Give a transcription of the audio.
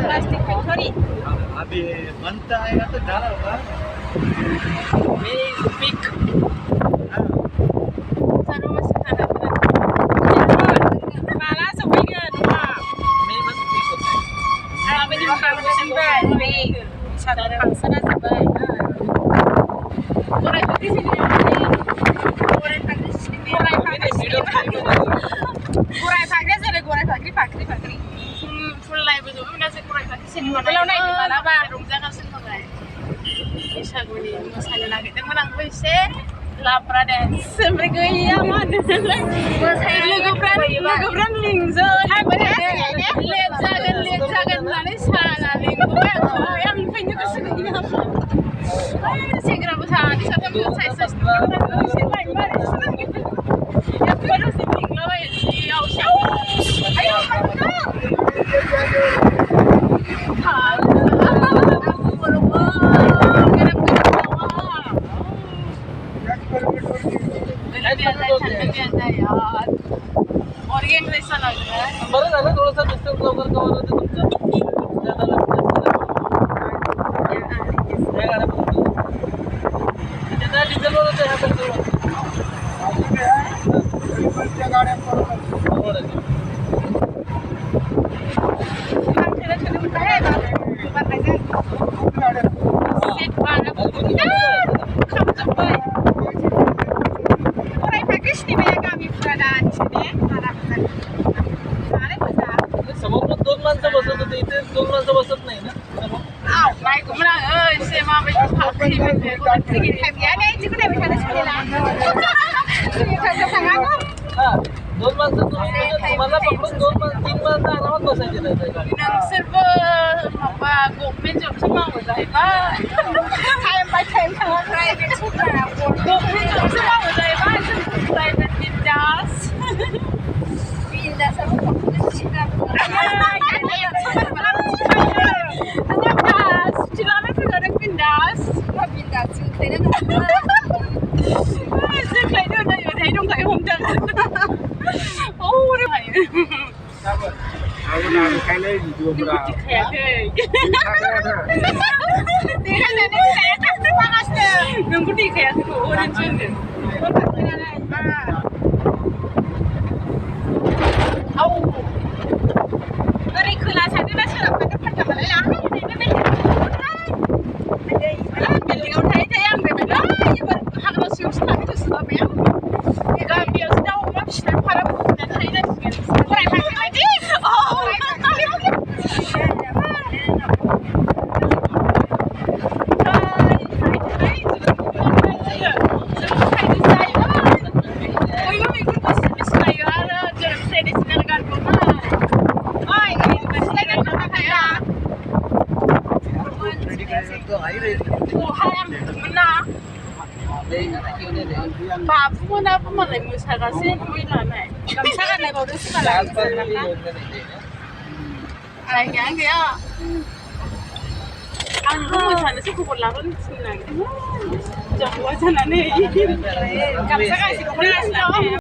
plastic factory अभी बनता आएगा तो डाला होगा पिक माला सफैगोन माबायदि फांसनबाय बे सादारन फांसना जाबाय गराय फाग्रिया जेरै गराय फाग्रि फाख्रि फाख्रि फुल लाइबो जोबो मोनासै गराय फाख्रि सिनेमा नायनो मालाबा रंजागासिनो दंलाय बैसागुनि मोसानो नागिरदोंमोन आंबो एसे लाब्रा डेन्स ओमफ्राय गैया मा होनो लोगोफ्रा लिंजों लेट जागोन होननानै साना लिंबोबाय आं फैनो गोसो गैया सेंग्राबो सानै साथाम साइज एसे लाइमोन आरो बरं झालं थोडंसं डिस्टन्स लवकर कव्हर होते तुमचं डिझेलवर होतं ह्या समोर पण 2 माणसं बसत होते इथे 2 माणसं बसत नाही ना दोन माणसं मला पकडून 3 माणसं आरामात बसायचे नोंसोरबो माबा गभर्नमेन्ट जबसो मावो जाहैबाय टाइम बाय टाइम थाङा प्राइभेट स्कुलफोरा गभर्नमेन्ट जबसो मावो जाहैबाय प्राइभेट बिन्दासआबो गभर्नमेन्ट सिगाबो सुथिलानो फैखादों बिन्दास जोंख्लायनो ओरैहाय दंखायो हमदों नोंखौ देखायाखै ओरैनोसो होनदों ओरै खोला साइडना सोनाब साइडना फानजाबालाय लाहाय बिल्डिंआव थायै आं फैबाय एबार हाग्रा सिङावसो थानो गोसो जाबाय आं गामियावसो दाउ अमा फिसिनानै फाराम खुलिनानै थाहैनांसिगोन गराय फाख्रि बायदि बाबुमोनाबो मालाय मोसागासिनो मैलानाय गामसा गानलायबावदोंसो मालाय जायगायानो गैया आंबो मोसानोसो खबर लाबोनो थिननो नागिरदों जाम्बुआ जानानै गामसा गांसे दख'ना गांसे